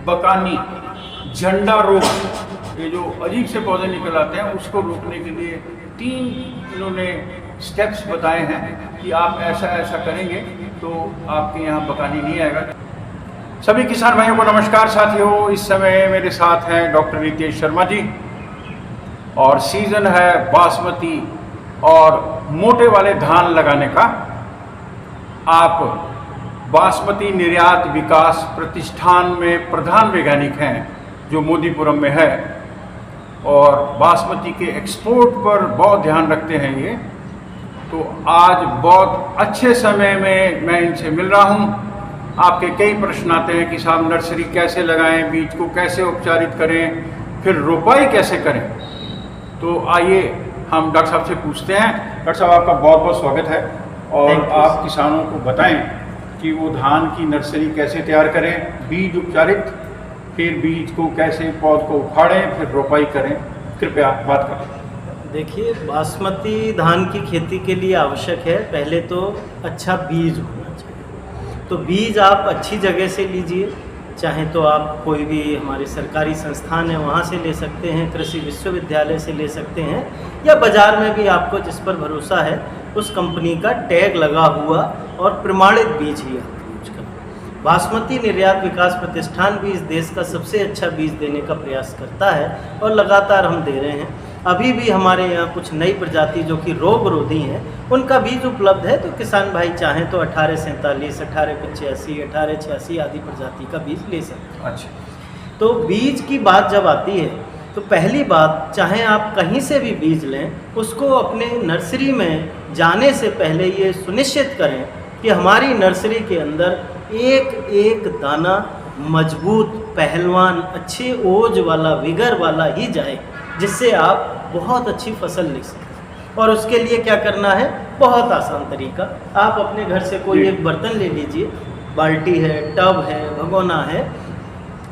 बकानी, झंडा रोग, ये जो अजीब से पौधे निकल आते हैं उसको रोकने के लिए 3 इन्होंने स्टेप्स बताए हैं कि आप ऐसा ऐसा करेंगे तो आपके यहाँ बकानी नहीं आएगा। सभी किसान भाइयों को नमस्कार साथियों, इस समय मेरे साथ हैं डॉक्टर रितेश शर्मा जी और सीज़न है बासमती और मोटे वाले धान लगाने का। आप बासमती निर्यात विकास प्रतिष्ठान में प्रधान वैज्ञानिक हैं जो मोदीपुरम में है और बासमती के एक्सपोर्ट पर बहुत ध्यान रखते हैं ये। तो आज बहुत अच्छे समय में मैं इनसे मिल रहा हूँ। आपके कई प्रश्न आते हैं कि साहब नर्सरी कैसे लगाएं, बीज को कैसे उपचारित करें, फिर रोपाई कैसे करें। तो आइए हम डॉक्टर साहब से पूछते हैं। डॉक्टर साहब आपका बहुत बहुत स्वागत है और आप किसानों को बताएं कि वो धान की नर्सरी कैसे तैयार करें, बीज उपचारित, फिर बीज को कैसे पौध को उखाड़ें, फिर रोपाई करें। कृपया बात करें। देखिए, बासमती धान की खेती के लिए आवश्यक है पहले तो अच्छा बीज होना चाहिए। तो बीज आप अच्छी जगह से लीजिए, चाहे तो आप कोई भी हमारे सरकारी संस्थान है वहाँ से ले सकते हैं, कृषि विश्वविद्यालय से ले सकते हैं, या बाज़ार में भी आपको जिस पर भरोसा है उस कंपनी का टैग लगा हुआ और प्रमाणित बीज ही आप यूज करें। बासमती निर्यात विकास प्रतिष्ठान भी इस देश का सबसे अच्छा बीज देने का प्रयास करता है और लगातार हम दे रहे हैं। अभी भी हमारे यहाँ कुछ नई प्रजाति जो कि रोगरोधी हैं उनका बीज उपलब्ध है, तो किसान भाई चाहें तो 1847, 1885, 1886 आदि प्रजाति का बीज ले सकते हैं। अच्छा, तो बीज की बात जब आती है तो पहली बात, चाहे आप कहीं से भी बीज लें, उसको अपने नर्सरी में जाने से पहले ये सुनिश्चित करें कि हमारी नर्सरी के अंदर एक एक दाना मजबूत, पहलवान, अच्छे ओज वाला, विगर वाला ही जाए, जिससे आप बहुत अच्छी फसल ले सकें। और उसके लिए क्या करना है, बहुत आसान तरीका। आप अपने घर से कोई एक बर्तन ले लीजिए, बाल्टी है, टब है, भगोना है,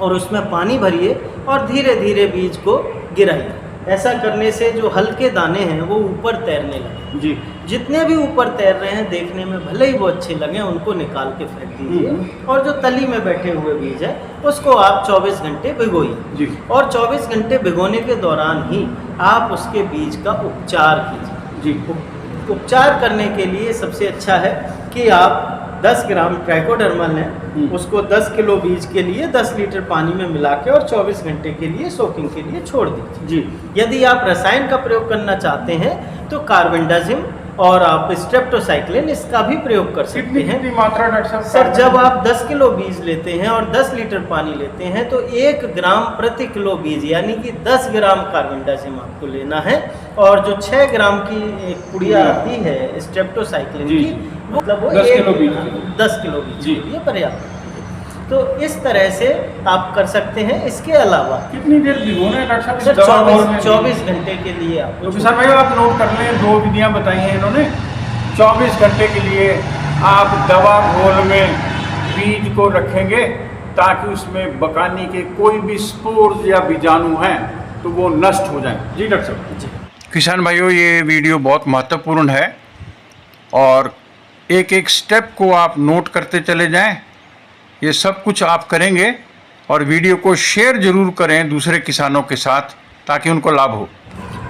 और उसमें पानी भरिए और धीरे धीरे बीज को गिराइए। ऐसा करने से जो हल्के दाने हैं वो ऊपर तैरने लगे जी। जितने भी ऊपर तैर रहे हैं देखने में भले ही वो अच्छे लगे, उनको निकाल के फेंक दीजिए। और जो तली में बैठे हुए बीज है उसको आप 24 घंटे भिगोइए जी। और 24 घंटे भिगोने के दौरान ही आप उसके बीज का उपचार कीजिए जी। उपचार करने के लिए सबसे अच्छा है कि आप 10 ग्राम ट्राइकोडर्मा लें, उसको 10 किलो बीज के लिए 10 लीटर पानी में मिला के और 24 घंटे के लिए सोकिंग के लिए छोड़ दीजिए जी। यदि आप रसायन का प्रयोग करना चाहते हैं तो कार्बेंडाजिम और आप स्ट्रेप्टोसाइक्लिन इसका भी प्रयोग कर सकते हैं। कितनी मात्रा डॉक्टर साहब? सर, जब आप 10 किलो बीज लेते हैं और 10 लीटर पानी लेते हैं तो 1 ग्राम प्रति किलो बीज यानी कि 10 ग्राम कार्बेंडाजिम आपको लेना है। और जो 6 ग्राम की एक पुड़िया आती है स्ट्रेप्टोसाइक्लिन की, मतलब वो 10 किलो बीज 10 किलो बीज जी। के लिए पर्याप्त। तो इस तरह से आप कर सकते हैं। इसके अलावा कितनी देर भिगोना है डॉक्टर सर, साहब? 24 घंटे के लिए आप तो किसान भाई आप नोट कर लें, 2 विधियां बताई हैं इन्होंने। 24 घंटे के लिए आप दवा घोल में बीज को रखेंगे ताकि उसमें बकानी के कोई भी स्पोर्स या बीजाणु हैं तो वो नष्ट हो जाएं। जी डॉक्टर साहब। जी। किसान भाइयों, ये वीडियो बहुत महत्वपूर्ण है और एक एक स्टेप को आप नोट करते चले जाएं। ये सब कुछ आप करेंगे और वीडियो को शेयर जरूर करें दूसरे किसानों के साथ ताकि उनको लाभ हो।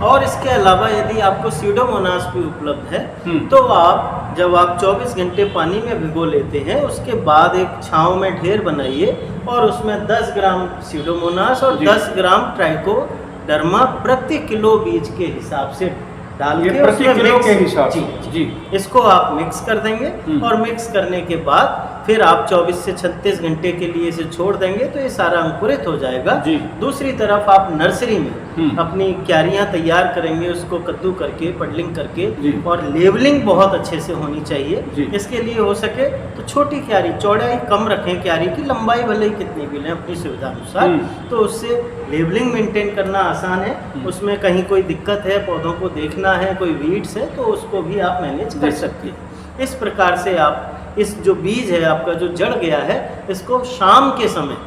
और इसके अलावा यदि आपको स्यूडोमोनास भी उपलब्ध है तो आप जब आप 24 घंटे पानी में भिगो लेते हैं उसके बाद एक छांव में ढेर बनाइए और उसमें 10 ग्राम स्यूडोमोनास और 10 ग्राम ट्राइकोडर्मा प्रति किलो बीज के हिसाब से डाल के प्रति किलो के हिसाब से जी इसको आप मिक्स कर देंगे और मिक्स करने के बाद फिर आप 24 से 36 घंटे के लिए इसे छोड़ देंगे तो ये सारा अंकुरित हो जाएगा जी। दूसरी तरफ आप नर्सरी में अपनी क्यारियां तैयार करेंगे, उसको कद्दू करके, पडलिंग करके, और लेबलिंग बहुत अच्छे से होनी चाहिए। इसके लिए हो सके तो छोटी क्यारी, चौड़ाई कम रखें क्यारी की, लंबाई भले ही कितनी भी लें अपनी सुविधा अनुसार, तो उससे लेबलिंग मेंटेन करना आसान है। उसमें कहीं कोई दिक्कत है, पौधों को देखना है, कोई वीड्स है तो उसको भी आप मैनेज कर सकते हैं। इस प्रकार से आप इस जो बीज है आपका जो जड़ गया है इसको शाम के समय,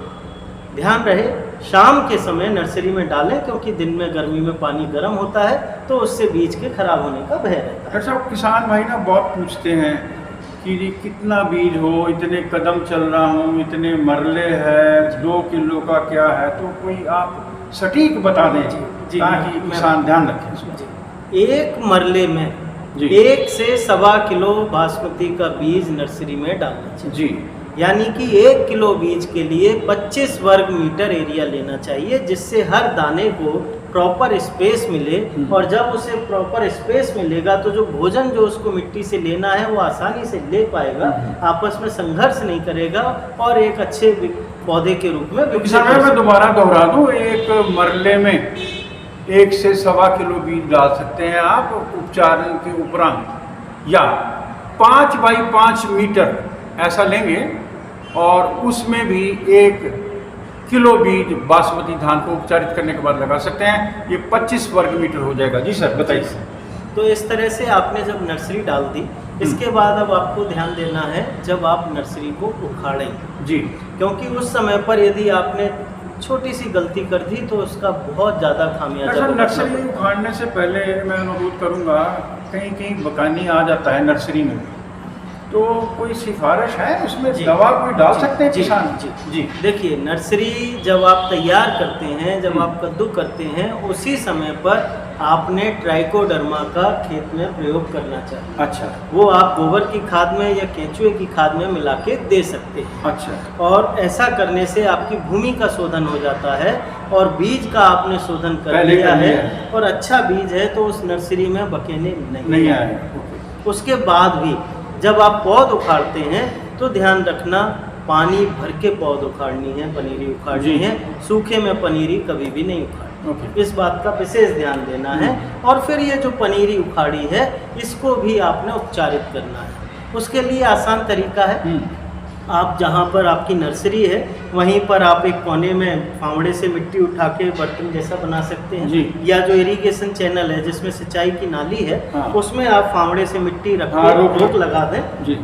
ध्यान रहे शाम के समय नर्सरी में डालें, क्योंकि दिन में गर्मी में पानी गर्म होता है तो उससे बीज के खराब होने का भय रहता है। डॉक्टर साहब, किसान भाई ना बहुत पूछते हैं कि जी कितना बीज हो, इतने कदम चल रहा हूँ, इतने मरले है, 2 किलो का क्या है, तो कोई आप सटीक बता दें जी, ताकि मैं किसान ध्यान रखें इसमें। जी, एक मरले में जी। 1 से सवा किलो बासमती का बीज नर्सरी में डालना चाहिए। जी यानी कि 1 किलो बीज के लिए 25 वर्ग मीटर एरिया लेना चाहिए, जिससे हर दाने को प्रॉपर स्पेस मिले। और जब उसे प्रॉपर स्पेस मिलेगा तो जो भोजन जो उसको मिट्टी से लेना है वो आसानी से ले पाएगा, आपस में संघर्ष नहीं करेगा और एक अच्छे पौधे के रूप में तो किसान भाई मैं दोबारा दोहरा दूँ, एक मरले में 1 से सवा किलो बीज डाल सकते हैं आप उपचारण के उपरांत, या 5 बाई 5 मीटर ऐसा लेंगे और उसमें भी 1 किलो बीज बासमती धान को उपचारित करने के बाद लगा सकते हैं। ये 25 वर्ग मीटर हो जाएगा। जी सर बताइए। तो इस तरह से आपने जब नर्सरी डाल दी, इसके बाद अब आपको ध्यान देना है जब आप नर्सरी को उखाड़ेंगे जी, क्योंकि उस समय पर यदि आपने छोटी सी गलती कर दी तो उसका बहुत ज़्यादा खामियाजा नर्सरी उखाड़ने से पहले मैं अनुरोध करूंगा, कहीं कहीं बकानी आ जाता है नर्सरी में, तो कोई सिफारिश है उसमें, दवा कोई डाल सकते हैं किसान? जी देखिए, नर्सरी जब आप तैयार करते हैं, जब आप कद्दू करते हैं, उसी समय पर आपने ट्राइकोडर्मा का खेत में प्रयोग करना चाहिए। अच्छा, वो आप गोबर की खाद में या केंचुए की खाद में मिला के दे सकते हैं। अच्छा, और ऐसा करने से आपकी भूमि का शोधन हो जाता है और बीज का आपने शोधन कर लिया है और अच्छा बीज है तो उस नर्सरी में बकेने नहीं आए। उसके बाद भी जब आप पौध उखाड़ते हैं तो ध्यान रखना, पानी भर के पौध उखाड़नी है, पनीरी उखाड़नी है, सूखे में पनीरी कभी भी नहीं उखाड़नी। इस बात का विशेष ध्यान देना है। और फिर ये जो पनीरी उखाड़ी है इसको भी आपने उपचारित करना है। उसके लिए आसान तरीका है, आप जहाँ पर आपकी नर्सरी है वहीं पर आप एक कोने में फावड़े से मिट्टी उठा के बर्तन जैसा बना सकते हैं, या जो इरिगेशन चैनल है जिसमें सिंचाई की नाली है, उसमें आप फावड़े से मिट्टी रख के रोक लगा दें जी।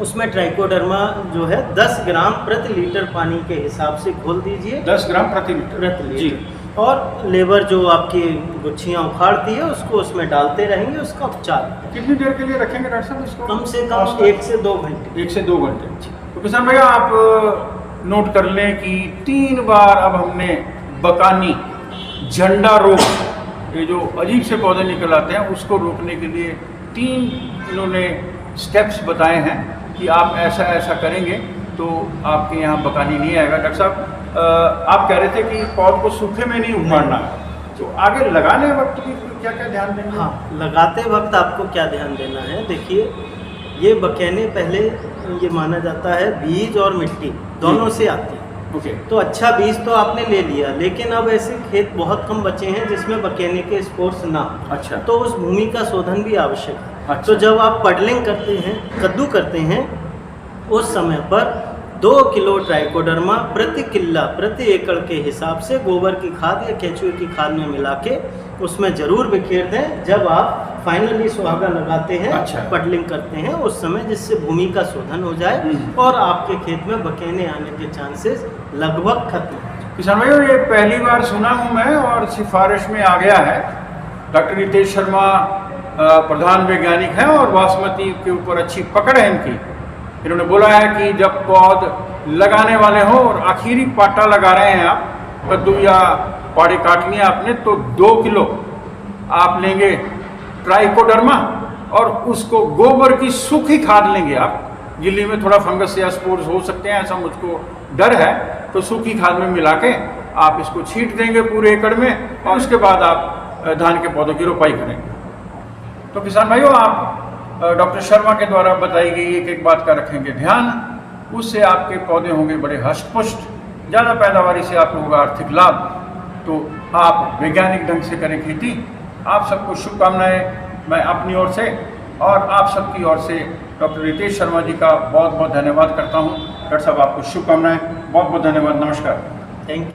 उसमें ट्राइकोडर्मा जो है 10 ग्राम प्रति लीटर पानी के हिसाब से घोल दीजिए। 10 ग्राम प्रति लीटर जी। और लेबर जो आपकी गुच्छियाँ उखाड़ती है उसको उसमें डालते रहेंगे। उसका उपचार कितनी देर के लिए रखेंगे डॉक्टर साहब इसको? कम से कम 1 से 2 घंटे। 1 से 2 घंटे। तो किसान भैया आप नोट कर लें कि 3 बार अब हमने बकानी, झंडा रोग, ये जो अजीब से पौधे निकल आते हैं उसको रोकने के लिए 3 इन्होंने स्टेप्स बताए हैं कि आप ऐसा ऐसा करेंगे तो आपके यहाँ बकानी नहीं आएगा। डॉक्टर साहब आप कह रहे थे कि पौध को सूखे में नहीं उखाड़ना, तो आगे लगाने वक्त भी क्या क्या ध्यान देना? हाँ, लगाते वक्त आपको क्या ध्यान देना है, देखिए ये बकेने पहले ये माना जाता है बीज और मिट्टी दोनों से आती है। तो अच्छा बीज तो आपने ले लिया, लेकिन अब ऐसे खेत बहुत कम बचे हैं जिसमें बकेने के स्पोर्स ना। अच्छा, तो उस भूमि का शोधन भी आवश्यक है। अच्छा। तो जब आप पडलिंग करते हैं, कद्दू करते हैं, उस समय पर 2 किलो ट्राइकोडर्मा प्रति किल्ला प्रति एकड़ के हिसाब से गोबर की खाद या केंचुए की खाद में मिला के उसमें जरूर बिखेर दें जब आप फाइनली सुहागा लगाते हैं। अच्छा। पडलिंग करते हैं उस समय, जिससे भूमि का शोधन हो जाए और आपके खेत में बकेने आने के चांसेस लगभग खत्म हो जाए। किसान भाइयों, ये पहली बार सुना हूँ मैं और सिफारिश में आ गया है। डॉक्टर रितेश शर्मा प्रधान वैज्ञानिक हैं और बासमती के ऊपर अच्छी पकड़ है इनकी। इन्होंने बोला है कि जब पौध लगाने वाले हों और आखिरी पाटा लगा रहे हैं आप, कद्दू या पाड़ी काटनी है आपने, तो 2 किलो आप लेंगे ट्राइकोडर्मा और उसको गोबर की सूखी खाद लेंगे आप। गिल्ली में थोड़ा फंगस या स्पोर्स हो सकते हैं, ऐसा मुझको डर है, तो सूखी खाद में मिला के आप इसको छींट देंगे पूरे एकड़ में और उसके बाद आप धान के पौधों की रोपाई करेंगे। तो किसान भाइयों, आप डॉक्टर शर्मा के द्वारा बताई गई एक एक बात का रखेंगे ध्यान, उससे आपके पौधे होंगे बड़े हष्ट-पुष्ट, ज़्यादा पैदावारी से आपको होगा आर्थिक लाभ। तो आप वैज्ञानिक ढंग से करें खेती। आप सबको शुभकामनाएं मैं अपनी ओर से और आप सबकी ओर से डॉक्टर रितेश शर्मा जी का बहुत बहुत धन्यवाद करता हूं। डॉक्टर साहब, आपको शुभकामनाएं, बहुत बहुत धन्यवाद, नमस्कार। Thank you.